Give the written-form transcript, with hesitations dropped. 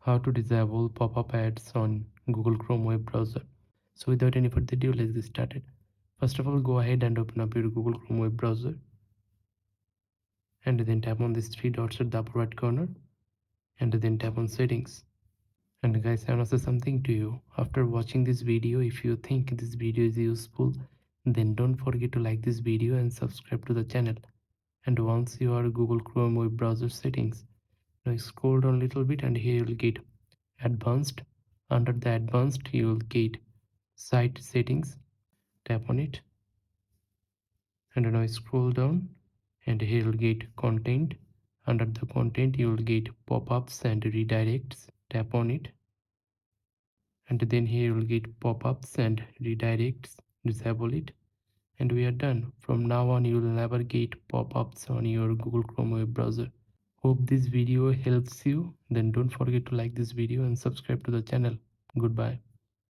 how to disable pop-up ads on Google Chrome web browser. So without any further ado, let's get started. First of all, go ahead and open up your Google Chrome web browser and then tap on these three dots at the upper right corner and then tap on settings. And guys, I want to say something to you. After watching this video, if you think this video is useful, then don't forget to like this video and subscribe to the channel. And once you are Google Chrome web browser settings, now scroll down a little bit and here you'll get advanced. Under the advanced you will get site settings. Tap on it and now scroll down and here you'll get content. Under the content you will get pop-ups and redirects. Tap on it and then here you will get pop-ups and redirects. Disable it and we are done. From now on you will never get pop-ups on your Google Chrome web browser. Hope this video helps you. Then don't forget to like this video and subscribe to the channel. Goodbye.